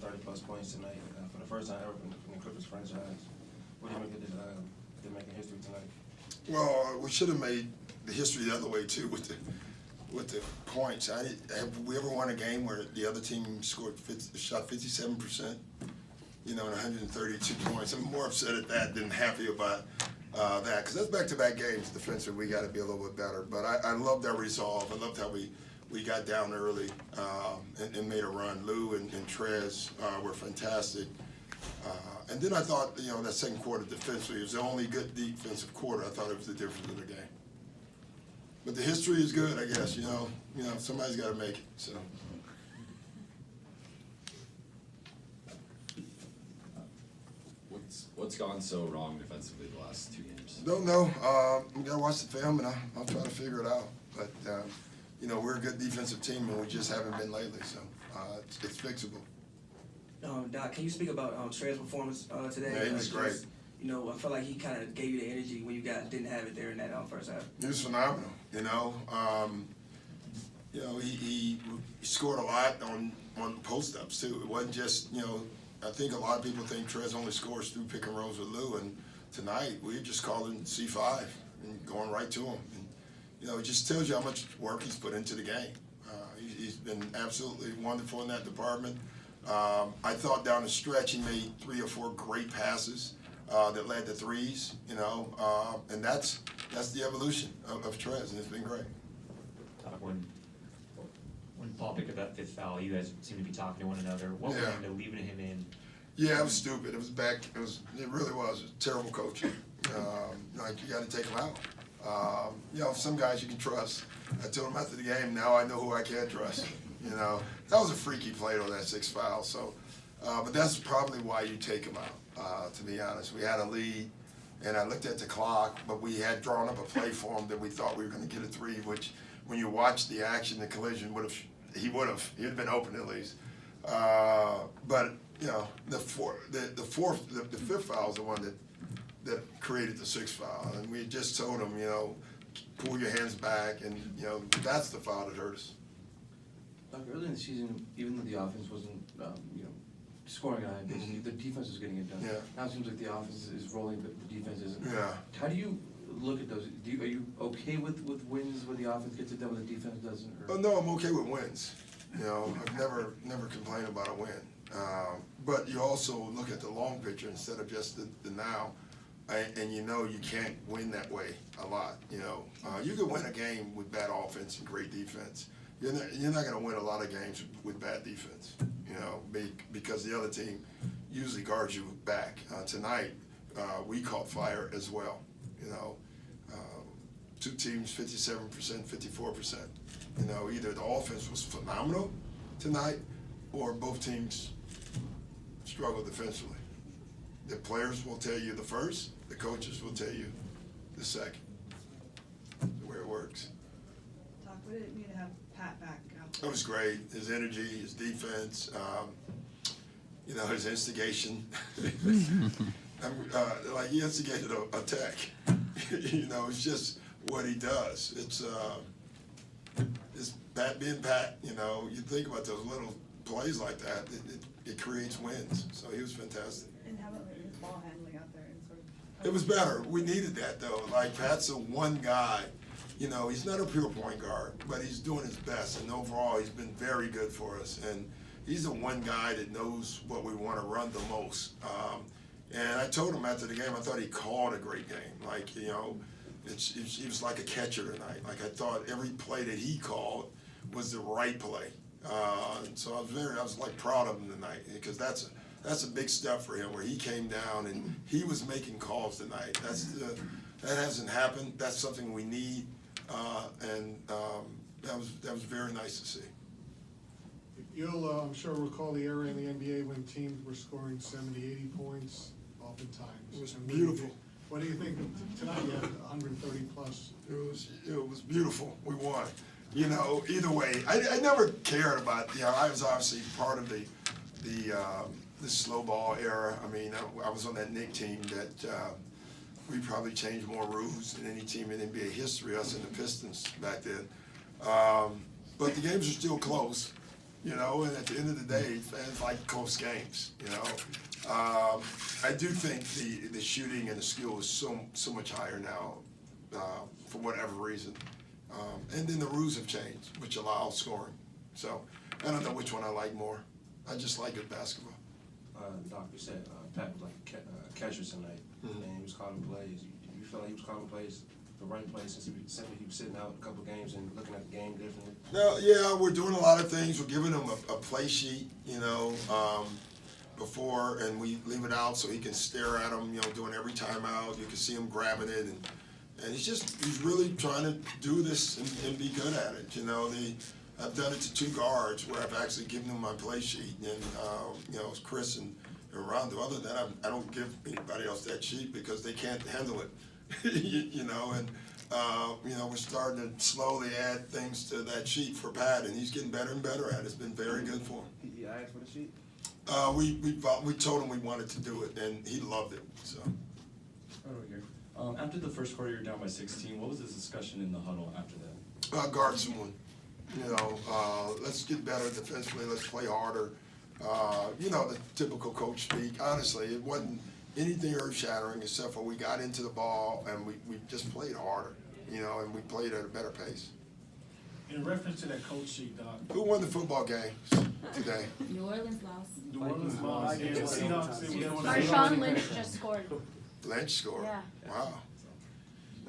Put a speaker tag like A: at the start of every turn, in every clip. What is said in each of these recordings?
A: 30-plus points tonight for the first time ever from the Clippers franchise. What do you make of they're making history tonight?
B: Well, we should have made the history the other way too with the points. Have we ever won a game where the other team shot 57%? You know, and 132 points. I'm more upset at that than happy about that, because that's back-to-back games. Defensively, we got to be a little bit better. But I loved our resolve. I loved how we got down early and made a run. Lou and Trez were fantastic. And then I thought, you know, that second quarter defensively, it was the only good defensive quarter. I thought it was the difference of the game. But the history is good, I guess. You know, somebody's got to make it. So.
C: What's gone so wrong defensively the last 2 games?
B: Don't know. We got to watch the film, and I'll try to figure it out. But, you know, we're a good defensive team, and we just haven't been lately. So it's fixable.
D: Doc, can you speak about Trey's performance today?
B: Yeah, he was great.
D: You know, I felt like he kind of gave you the energy when you guys didn't have it there in that first half.
B: He was phenomenal. He scored a lot on post-ups, too. It wasn't just, you know, I think a lot of people think Trez only scores through pick and rolls with Lou, and tonight we just called him C5 and going right to him. And, you know, it just tells you how much work he's put into the game. He's been absolutely wonderful in that department. I thought down the stretch he made 3 or 4 great passes that led to threes, you know, and that's the evolution of Trez, and it's been great.
E: When Paul picked up that 5th foul, you guys seem to be talking to one another. What went into leaving him in?
B: Yeah, it was stupid. It was back. It really was. It was terrible coaching. Like, you got to take him out. You know, some guys you can trust. I told him after the game, now I know who I can't trust. You know, that was a freaky play on that 6th foul. So, but that's probably why you take him out. To be honest, we had a lead, and I looked at the clock, but we had drawn up a play for him that we thought we were going to get a 3, which when you watch the action, the collision he'd have been open at least. But you know, the 5th foul is the one that created the 6th foul, and we just told him, you know, pull your hands back, and you know that's the foul that hurt us.
F: Like early in the season, even though the offense wasn't, scoring on it, the defense was getting it done.
B: Yeah.
F: Now it seems like the offense is rolling, but the defense isn't.
B: Yeah.
F: How do you look at those? Are you okay with wins where the offense gets it done, when the defense doesn't? Or?
B: Oh no, I'm okay with wins. You know, I've never complained about a win. But you also look at the long picture instead of just the now, and you know you can't win that way a lot. You know, you can win a game with bad offense and great defense. You're not going to win a lot of games with bad defense. You know, because the other team usually guards you back. Tonight, we caught fire as well. You know, 2 teams, 57%, 54%. You know, either the offense was phenomenal tonight, or both teams struggled defensively. The players will tell you the first, the coaches will tell you the second. The way it works.
G: Doc, what did it mean to have Pat back out there?
B: It was great. His energy, his defense, you know, his instigation. Like he instigated a attack. You know, it's just what he does. It's Pat being Pat. You know, you think about those little plays like that, it creates wins. So he was fantastic.
G: And how about his ball handling out there? And sort of
B: It was better. We needed that though. Like Pat's a one guy. You know, he's not a pure point guard, but he's doing his best. And overall, he's been very good for us. And he's the one guy that knows what we want to run the most. And I told him after the game, I thought he called a great game. Like, you know, he was like a catcher tonight. Like I thought every play that he called was the right play. So I was like proud of him tonight, because that's a big step for him, where he came down and he was making calls tonight. That hasn't happened. That's something we need, and that was very nice to see.
H: You'll, I'm sure, recall the era in the NBA when teams were scoring 70, 80 points oftentimes.
B: It was
H: And
B: beautiful.
H: What do you think of tonight? You had 130 plus.
B: It was beautiful. We won. You know, either way, I never cared about. You know, I was obviously part of the slow ball era. I mean, I was on that Knicks team that we probably changed more rules than any team in NBA history. Us and the Pistons back then. But the games are still close. you know, and at the end of the day, fans like close games, you know. I do think the shooting and the skill is so much higher now, for whatever reason. And then the rules have changed, which allow scoring. So I don't know which one I like more. I just like good basketball.
A: Doc, you said Pat was like a catcher tonight, and he was calling plays. You feel like he was calling plays the right place since he was sitting out a couple games and looking at the game differently?
B: No, yeah, we're doing a lot of things. We're giving him a play sheet, you know, before, and we leave it out so he can stare at them, you know, doing every timeout. You can see him grabbing it, and he's really trying to do this and be good at it, you know. I've done it to 2 guards where I've actually given them my play sheet, and you know, it's Chris and Rondo. Other than that, I don't give anybody else that sheet because they can't handle it, you know. And you know, we're starting to slowly add things to that sheet for Pat, and he's getting better and better at it. It's been very good for him.
A: He asked for the sheet?
B: We told him we wanted to do it, and he loved it. So.
I: Right over here. After the first quarter, you're down by 16. What was the discussion in the huddle after that?
B: Guard someone. You know, let's get better defensively. Let's play harder. You know, the typical coach speak. Honestly, it wasn't anything earth-shattering except for we got into the ball and we just played harder. You know, and we played at a better pace.
H: In reference to that coach sheet, Doc,
B: Who won the football games today?
J: New Orleans lost.
H: New Orleans lost, and the Seahawks, they were doing
J: Marshawn Lynch just scored.
B: Lynch scored.
J: Yeah.
B: Wow.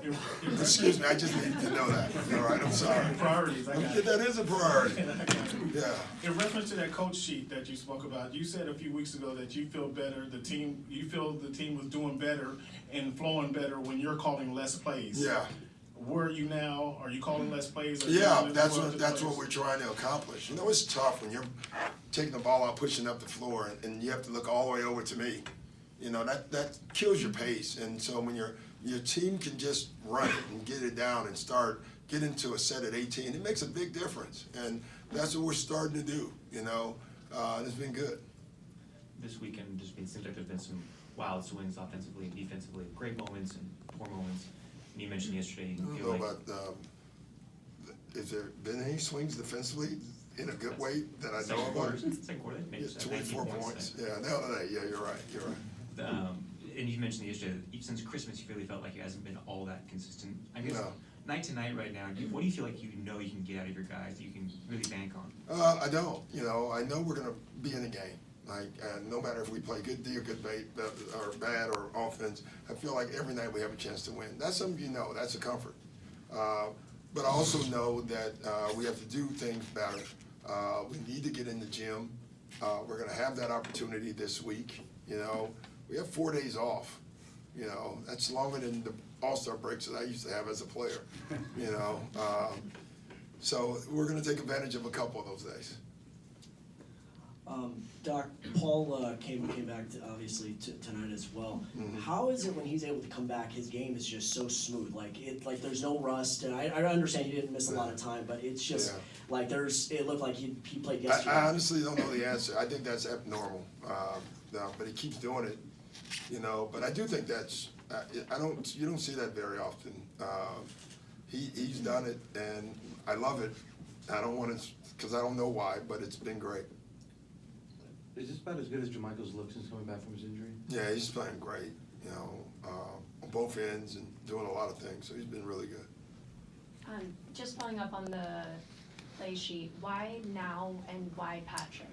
H: it.
B: Excuse me, I just needed to know that. All right, I'm sorry.
H: Priorities, I got it.
B: That is a priority. Yeah.
H: In reference to that coach sheet that you spoke about, you said a few weeks ago that you feel better, you feel the team was doing better and flowing better when you're calling less plays.
B: Yeah.
H: Where are you now? Are you calling less plays? Are you
B: Yeah,
H: calling
B: that's
H: more
B: what
H: of
B: that's
H: the
B: what
H: plays?
B: we're trying to accomplish. You know, it's tough when you're taking the ball out, pushing up the floor, and you have to look all the way over to me. You know, that kills your pace. And so when your team can just run it and get it down and get into a set at 18, it makes a big difference. And that's what we're starting to do. You know, and it's been good.
E: This weekend, it seems like there's been some wild swings offensively and defensively, great moments and poor moments. And you mentioned yesterday,
B: I
E: you
B: don't
E: feel
B: know
E: like
B: about. Has there been any swings defensively in a good way that I know
E: second
B: about?
E: quarter, maybe
B: Yeah,
E: just
B: 24 points. Yeah, no, yeah, you're right. You're right.
E: And you mentioned yesterday, since Christmas, you really felt like it hasn't been all that consistent. I guess
B: No.
E: night to night right now, what do you feel like you can get out of your guys that you can really bank on?
B: I don't. You know, I know we're gonna be in the game. Like, no matter if we play good D or good bait, or bad or offense, I feel like every night we have a chance to win. That's something you know. That's a comfort. But I also know that we have to do things better. We need to get in the gym. We're gonna have that opportunity this week. You know, we have 4 days off. You know, that's longer than the All-Star breaks that I used to have as a player. You know, so we're gonna take advantage of a couple of those days.
K: Doc, Paul came back to, obviously tonight as well.
B: Mhm.
K: How is it when he's able to come back? His game is just so smooth. Like there's no rust. And I understand he didn't miss a lot of time, but it's just
B: Yeah.
K: like it looked like he played yesterday.
B: I honestly don't know the answer. I think that's abnormal. No, but he keeps doing it, you know. But I do think that's you don't see that very often. He's done it, and I love it. I don't want to because I don't know why, but it's been great.
F: Is this about as good as Jermichael's looked since coming back from his injury?
B: Yeah, he's playing great. You know, on both ends and doing a lot of things. So he's been really good.
J: Just following up on the play sheet, why now and why Patrick?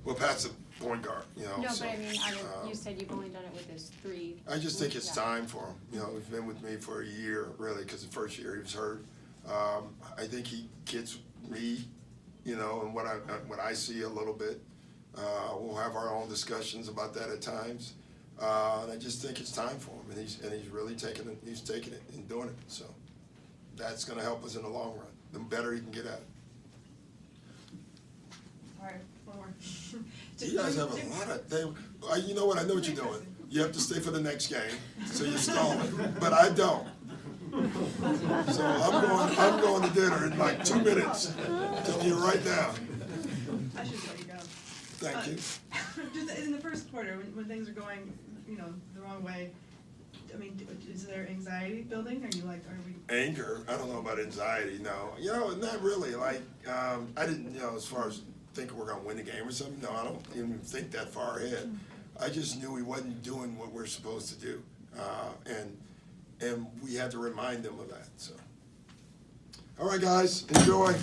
B: Well, Pat's a point guard, you know.
J: No,
B: so,
J: but I mean, you said you've only done it with his 3.
B: I just think it's
J: Yeah.
B: time for him. You know, he's been with me for a year, really, because the first year he was hurt. I think he gets me, you know, and what I see a little bit. We'll have our own discussions about that at times. And I just think it's time for him, and he's really taking it. He's taking it and doing it. So that's going to help us in the long run. The better he can get at it.
G: All right, one more.
B: You guys have a lot of. You know what? I know what you're doing. You have to stay for the next game, so you're stalling. But I don't. So I'm going to dinner in like 2 minutes. I'm telling you right now.
G: I should let you go.
B: Thank you.
G: Just in the first quarter, when things are going, the wrong way, I mean, is there anxiety building? Are we?
B: Anger. I don't know about anxiety. No. You know, not really. Like I didn't. You know, as far as thinking we're gonna win the game or something. No, I don't even think that far ahead. I just knew he wasn't doing what we're supposed to do. And we had to remind them of that, so. All right, guys, enjoy.